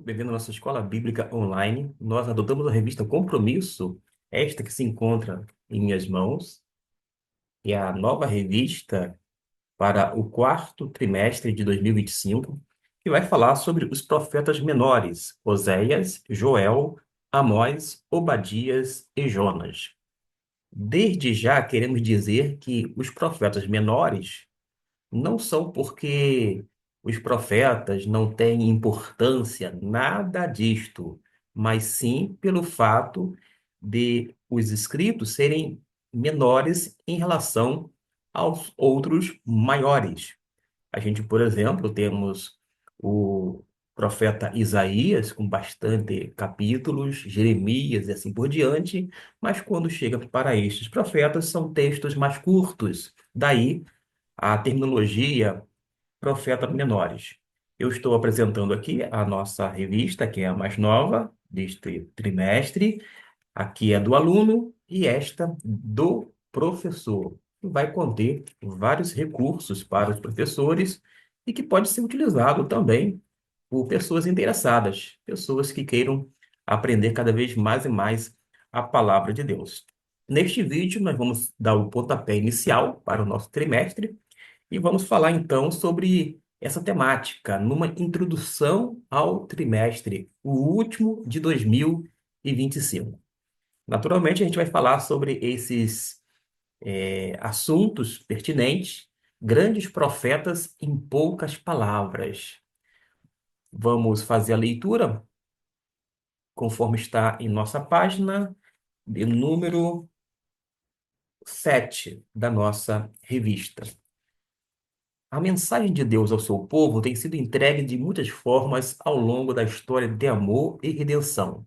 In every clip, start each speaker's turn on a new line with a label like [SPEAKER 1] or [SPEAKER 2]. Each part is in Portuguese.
[SPEAKER 1] Bem-vindo à nossa escola bíblica online. Nós adotamos a revista Compromisso, esta que se encontra em minhas mãos, e é a nova revista para o quarto trimestre de 2025, que vai falar sobre os profetas menores, Oséias, Joel, Amós, Obadias e Jonas. Desde já queremos dizer que os profetas menores não são porque os profetas não têm importância, nada disto, mas sim pelo fato de os escritos serem menores em relação aos outros maiores. A gente, por exemplo, temos o profeta Isaías, com bastante capítulos, Jeremias e assim por diante, mas quando chega para estes profetas, são textos mais curtos. Daí a terminologia profeta menores. Eu estou apresentando aqui a nossa revista, que é a mais nova deste trimestre. Aqui é do aluno e esta do professor. Vai conter vários recursos para os professores e que pode ser utilizado também por pessoas interessadas, pessoas que queiram aprender cada vez mais e mais a palavra de Deus. Neste vídeo, nós vamos dar o pontapé inicial para o nosso trimestre e vamos falar então sobre essa temática, numa introdução ao trimestre, o último de 2025. Naturalmente, a gente vai falar sobre esses assuntos pertinentes, grandes profetas em poucas palavras. Vamos fazer a leitura conforme está em nossa página, de número 7 da nossa revista. A mensagem de Deus ao seu povo tem sido entregue de muitas formas ao longo da história de amor e redenção.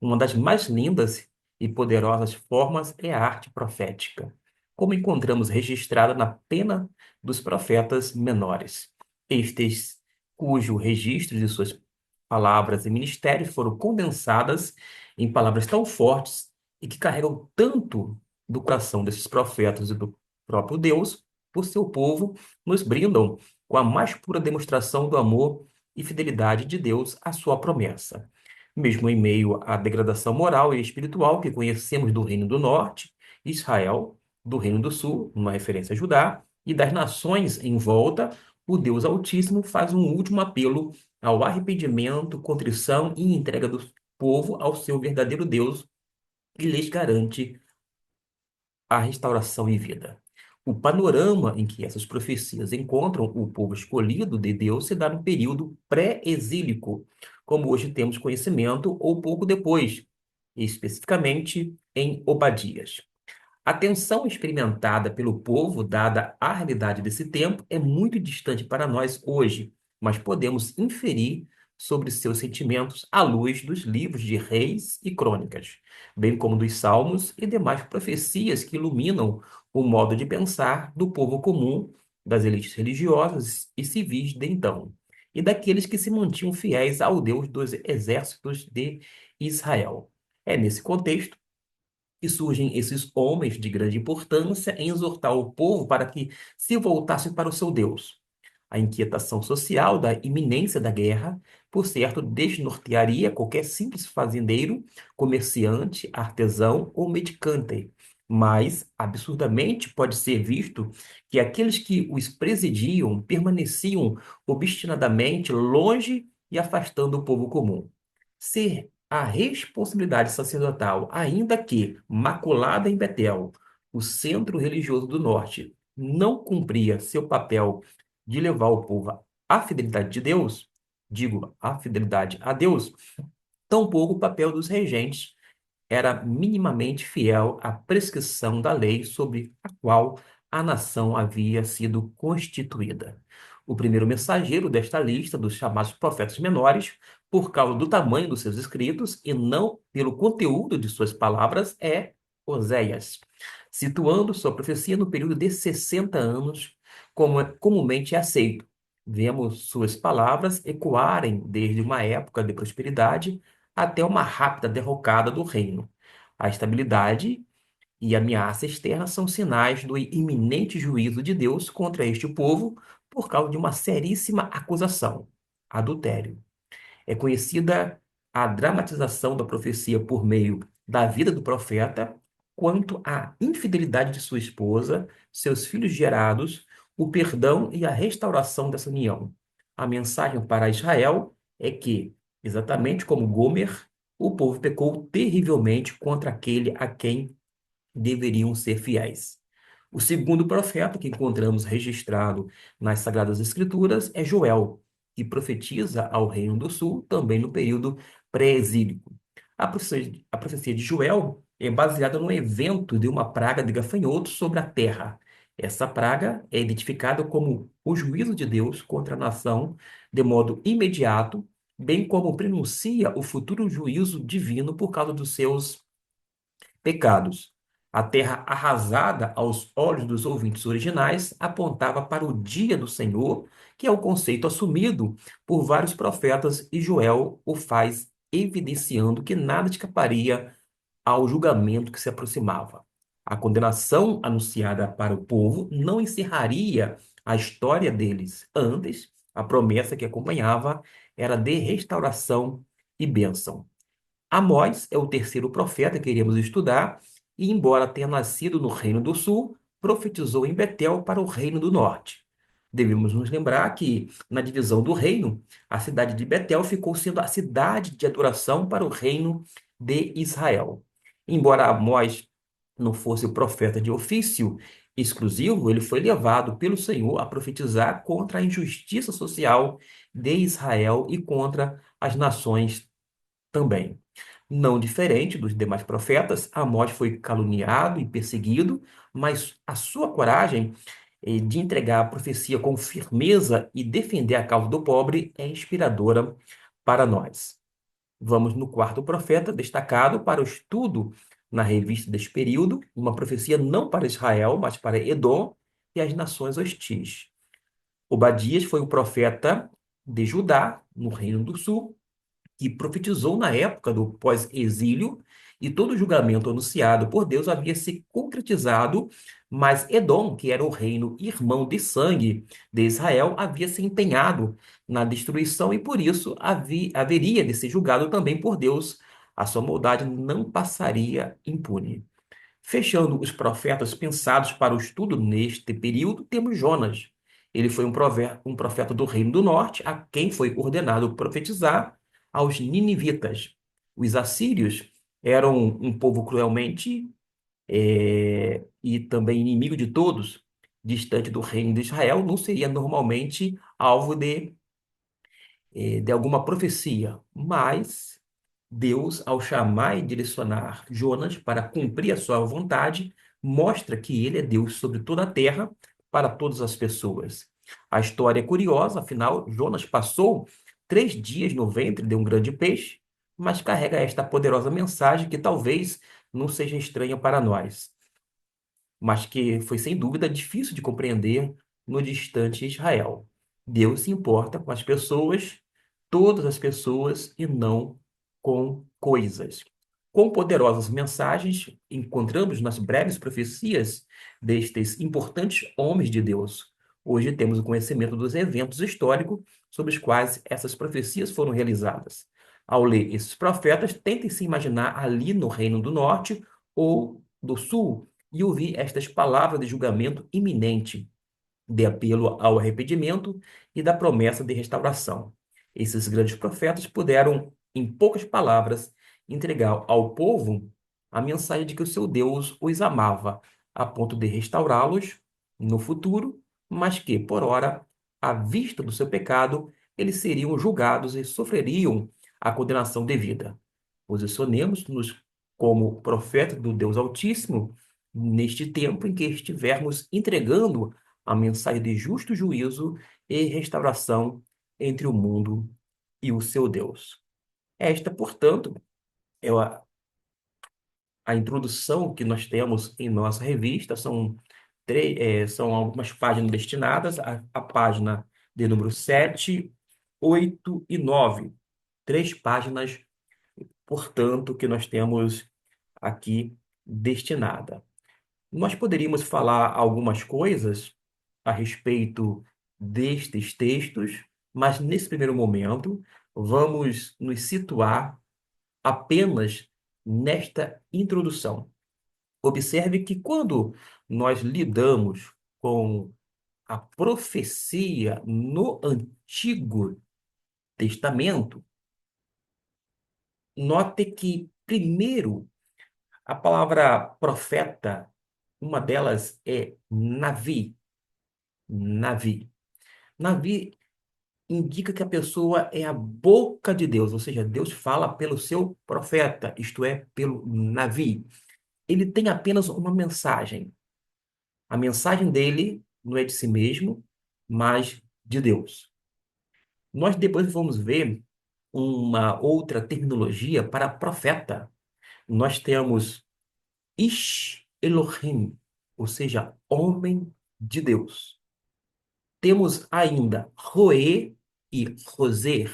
[SPEAKER 1] Uma das mais lindas e poderosas formas é a arte profética, como encontramos registrada na pena dos profetas menores. Estes, cujo registro de suas palavras e ministérios foram condensadas em palavras tão fortes e que carregam tanto do coração desses profetas e do próprio Deus por seu povo, nos brindam com a mais pura demonstração do amor e fidelidade de Deus à sua promessa. Mesmo em meio à degradação moral e espiritual que conhecemos do Reino do Norte, Israel, do Reino do Sul, uma referência a Judá, e das nações em volta, o Deus Altíssimo faz um último apelo ao arrependimento, contrição e entrega do povo ao seu verdadeiro Deus e lhes garante a restauração e vida. O panorama em que essas profecias encontram o povo escolhido de Deus se dá no período pré-exílico, como hoje temos conhecimento, ou pouco depois, especificamente em Obadias. A tensão experimentada pelo povo, dada a realidade desse tempo, é muito distante para nós hoje, mas podemos inferir sobre seus sentimentos à luz dos livros de Reis e Crônicas, bem como dos Salmos e demais profecias que iluminam o modo de pensar do povo comum, das elites religiosas e civis de então, e daqueles que se mantinham fiéis ao Deus dos exércitos de Israel. É nesse contexto que surgem esses homens de grande importância em exortar o povo para que se voltasse para o seu Deus. A inquietação social da iminência da guerra, por certo, desnortearia qualquer simples fazendeiro, comerciante, artesão ou mendicante. Mas, absurdamente, pode ser visto que aqueles que os presidiam permaneciam obstinadamente longe e afastando o povo comum. Ser a responsabilidade sacerdotal, ainda que maculada em Betel, o centro religioso do norte, não cumpria seu papel de levar o povo à fidelidade de Deus, digo, à fidelidade a Deus, tampouco o papel dos regentes era minimamente fiel à prescrição da lei sobre a qual a nação havia sido constituída. O primeiro mensageiro desta lista dos chamados profetas menores, por causa do tamanho dos seus escritos e não pelo conteúdo de suas palavras, é Oséias, situando sua profecia no período de 60 anos, como é comumente aceito. Vemos suas palavras ecoarem desde uma época de prosperidade até uma rápida derrocada do reino. A estabilidade e ameaça externa são sinais do iminente juízo de Deus contra este povo por causa de uma seríssima acusação, adultério. É conhecida a dramatização da profecia por meio da vida do profeta, quanto à infidelidade de sua esposa, seus filhos gerados, o perdão e a restauração dessa união. A mensagem para Israel é que, exatamente como Gomer, o povo pecou terrivelmente contra aquele a quem deveriam ser fiéis. O segundo profeta que encontramos registrado nas Sagradas Escrituras é Joel, que profetiza ao Reino do Sul também no período pré-exílico. A profecia de Joel é baseada no evento de uma praga de gafanhotos sobre a terra. Essa praga é identificada como o juízo de Deus contra a nação de modo imediato, bem como prenuncia o futuro juízo divino por causa dos seus pecados. A terra arrasada aos olhos dos ouvintes originais apontava para o dia do Senhor, que é o conceito assumido por vários profetas, e Joel o faz evidenciando que nada escaparia ao julgamento que se aproximava. A condenação anunciada para o povo não encerraria a história deles. Antes, a promessa que acompanhava era de restauração e bênção. Amós é o terceiro profeta que iremos estudar, e, embora tenha nascido no Reino do Sul, profetizou em Betel para o Reino do Norte. Devemos nos lembrar que, na divisão do reino, a cidade de Betel ficou sendo a cidade de adoração para o reino de Israel. Embora Amós não fosse o profeta de ofício exclusivo, ele foi levado pelo Senhor a profetizar contra a injustiça social de Israel e contra as nações também. Não diferente dos demais profetas, Amós foi caluniado e perseguido, mas a sua coragem de entregar a profecia com firmeza e defender a causa do pobre é inspiradora para nós. Vamos no quarto profeta, destacado para o estudo na revista deste período, uma profecia não para Israel, mas para Edom e as nações hostis. Obadias foi o profeta de Judá, no Reino do Sul, que profetizou na época do pós-exílio, e todo o julgamento anunciado por Deus havia se concretizado, mas Edom, que era o reino irmão de sangue de Israel, havia se empenhado na destruição e por isso haveria de ser julgado também por Deus. A sua maldade não passaria impune. Fechando os profetas pensados para o estudo neste período, temos Jonas. Ele foi um profeta do Reino do Norte, a quem foi ordenado profetizar aos ninivitas. Os assírios eram um povo cruelmente e também inimigo de todos, distante do reino de Israel, não seria normalmente alvo de alguma profecia, mas Deus, ao chamar e direcionar Jonas para cumprir a sua vontade, mostra que ele é Deus sobre toda a terra para todas as pessoas. A história é curiosa, afinal, Jonas passou 3 dias no ventre de um grande peixe, mas carrega esta poderosa mensagem que talvez não seja estranha para nós, mas que foi sem dúvida difícil de compreender no distante Israel. Deus se importa com as pessoas, todas as pessoas, e não com coisas. Com poderosas mensagens encontramos nas breves profecias destes importantes homens de Deus. Hoje temos o conhecimento dos eventos históricos sobre os quais essas profecias foram realizadas. Ao ler esses profetas, tentem se imaginar ali no Reino do Norte ou do Sul e ouvir estas palavras de julgamento iminente, de apelo ao arrependimento e da promessa de restauração. Esses grandes profetas puderam, em poucas palavras, entregar ao povo a mensagem de que o seu Deus os amava, a ponto de restaurá-los no futuro, mas que, por ora, à vista do seu pecado, eles seriam julgados e sofreriam a condenação devida. Posicionemos-nos como profeta do Deus Altíssimo neste tempo em que estivermos entregando a mensagem de justo juízo e restauração entre o mundo e o seu Deus. Esta, portanto, é a introdução que nós temos em nossa revista. São algumas páginas destinadas à página de número 7, 8 e 9. 3 páginas, portanto, que nós temos aqui destinada. Nós poderíamos falar algumas coisas a respeito destes textos, mas nesse primeiro momento vamos nos situar apenas nesta introdução. Observe que quando nós lidamos com a profecia no Antigo Testamento, note que, primeiro, a palavra profeta, uma delas é Navi. Navi. Navi indica que a pessoa é a boca de Deus, ou seja, Deus fala pelo seu profeta, isto é, pelo Navi. Ele tem apenas uma mensagem. A mensagem dele não é de si mesmo, mas de Deus. Nós depois vamos ver uma outra terminologia para profeta. Nós temos Ish Elohim, ou seja, homem de Deus. Temos ainda Roê e Roser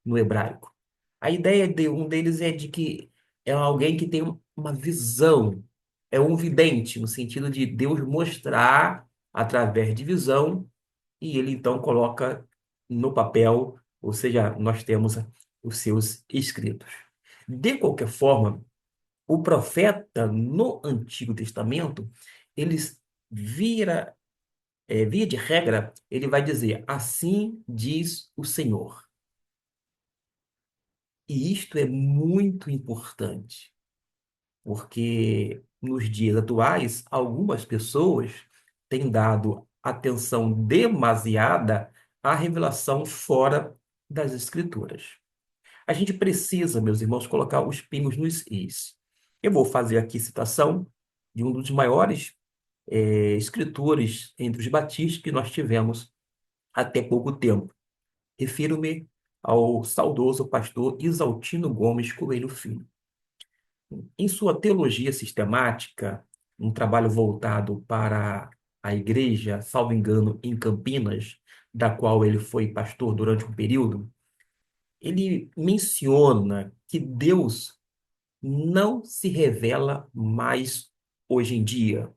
[SPEAKER 1] no hebraico. A ideia de um deles é de que é alguém que tem uma visão, é um vidente, no sentido de Deus mostrar através de visão, e ele então coloca no papel, ou seja, nós temos os seus escritos. De qualquer forma, o profeta no Antigo Testamento, eles vira, via de regra, ele vai dizer, assim diz o Senhor. E isto é muito importante, porque nos dias atuais, algumas pessoas têm dado atenção demasiada à revelação fora das Escrituras. A gente precisa, meus irmãos, colocar os pingos nos is. Eu vou fazer aqui citação de um dos maiores escritores entre os batistas que nós tivemos até pouco tempo. Refiro-me ao saudoso pastor Isaltino Gomes Coelho Filho. Em sua teologia sistemática, um trabalho voltado para a igreja, salvo engano, em Campinas, da qual ele foi pastor durante um período, ele menciona que Deus não se revela mais hoje em dia.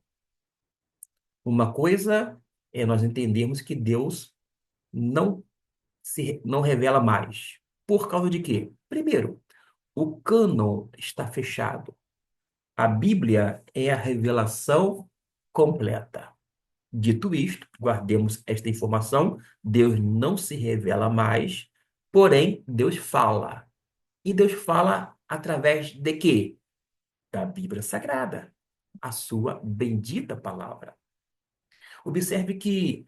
[SPEAKER 1] Uma coisa é nós entendermos que Deus não revela mais. Por causa de quê? Primeiro, o cânon está fechado. A Bíblia é a revelação completa. Dito isto, guardemos esta informação: Deus não se revela mais, porém, Deus fala. E Deus fala através de quê? Da Bíblia Sagrada, a sua bendita palavra. Observe que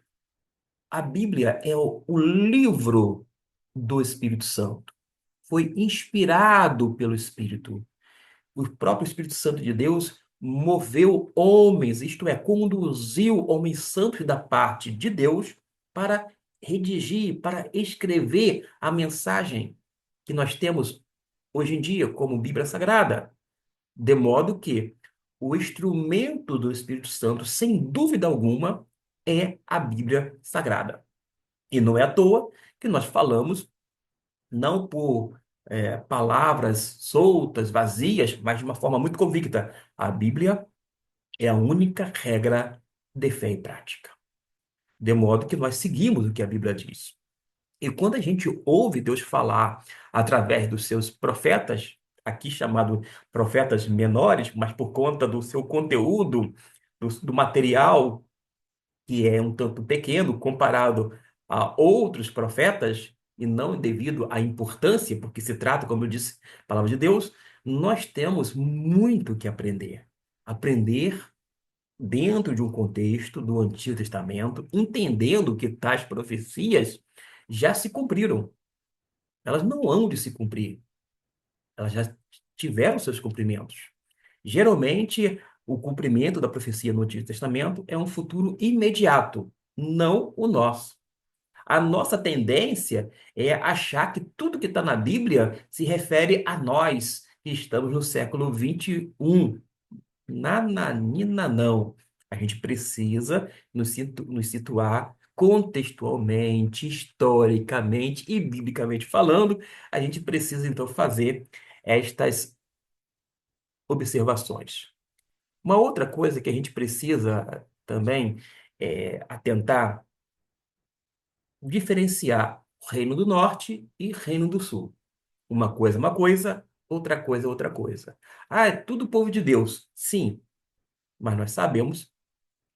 [SPEAKER 1] a Bíblia é o livro do Espírito Santo. Foi inspirado pelo Espírito. O próprio Espírito Santo de Deus moveu homens, isto é, conduziu homens santos da parte de Deus para redigir, para escrever a mensagem que nós temos hoje em dia como Bíblia Sagrada. De modo que o instrumento do Espírito Santo, sem dúvida alguma, é a Bíblia Sagrada. E não é à toa que nós falamos, não por palavras soltas, vazias, mas de uma forma muito convicta. A Bíblia é a única regra de fé e prática. De modo que nós seguimos o que a Bíblia diz. E quando a gente ouve Deus falar através dos seus profetas, aqui chamado profetas menores, mas por conta do seu conteúdo, do material que é um tanto pequeno comparado a outros profetas, e não devido à importância, porque se trata, como eu disse, palavra de Deus, nós temos muito que aprender. Aprender dentro de um contexto do Antigo Testamento, entendendo que tais profecias já se cumpriram. Elas não hão de se cumprir. Elas já tiveram seus cumprimentos. Geralmente, o cumprimento da profecia no Antigo Testamento é um futuro imediato, não o nosso. A nossa tendência é achar que tudo que está na Bíblia se refere a nós, que estamos no século 21. Nananina, não. A gente precisa nos situar contextualmente, historicamente e biblicamente falando. A gente precisa, então, fazer estas observações. Uma outra coisa que a gente precisa também atentar, diferenciar Reino do Norte e Reino do Sul. Uma coisa, outra coisa. Ah, é tudo povo de Deus. Sim, mas nós sabemos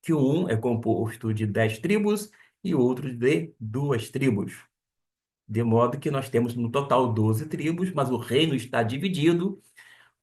[SPEAKER 1] que um é composto de 10 tribos e o outro de 2 tribos. De modo que nós temos no total 12 tribos, mas o reino está dividido.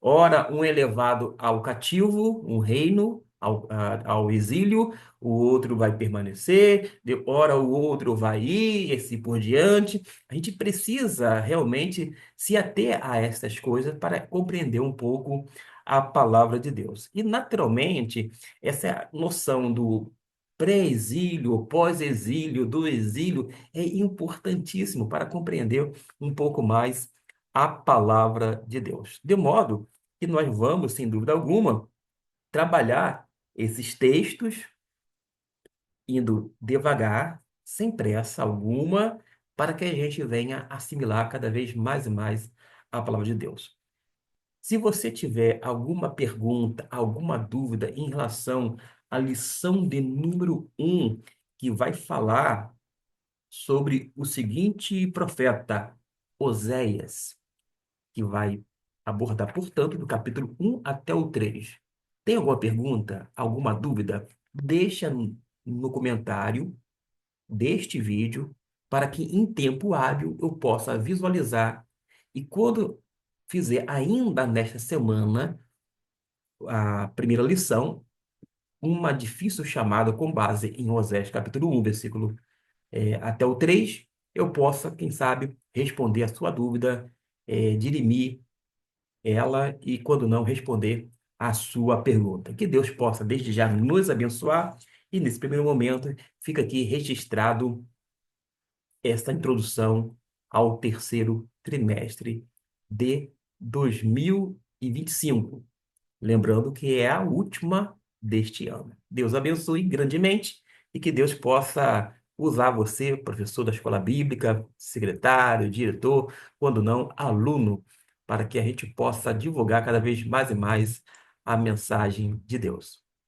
[SPEAKER 1] Ora, um é levado ao cativo, um reino, ao exílio, o outro vai permanecer, ora o outro vai ir, e assim por diante. A gente precisa realmente se ater a essas coisas para compreender um pouco a palavra de Deus. E, naturalmente, essa noção do pré-exílio, pós-exílio, do exílio, é importantíssimo para compreender um pouco mais a palavra de Deus. De modo que nós vamos, sem dúvida alguma, trabalhar esses textos indo devagar, sem pressa alguma, para que a gente venha assimilar cada vez mais e mais a palavra de Deus. Se você tiver alguma pergunta, alguma dúvida em relação à lição de número 1, que vai falar sobre o seguinte profeta, Oséias, que vai abordar, portanto, do capítulo 1 até o 3. Tem alguma pergunta, alguma dúvida? Deixa no comentário deste vídeo para que em tempo hábil eu possa visualizar e quando fizer ainda nesta semana a primeira lição, uma difícil chamada com base em Osés capítulo 1, versículo até o 3, eu possa, quem sabe, responder a sua dúvida, dirimir ela e, quando não, responder a sua pergunta. Que Deus possa, desde já, nos abençoar e, nesse primeiro momento, fica aqui registrado esta introdução ao terceiro trimestre de 2025. Lembrando que é a última deste ano. Deus abençoe grandemente e que Deus possa usar você, professor da escola bíblica, secretário, diretor, quando não, aluno, para que a gente possa divulgar cada vez mais e mais a mensagem de Deus.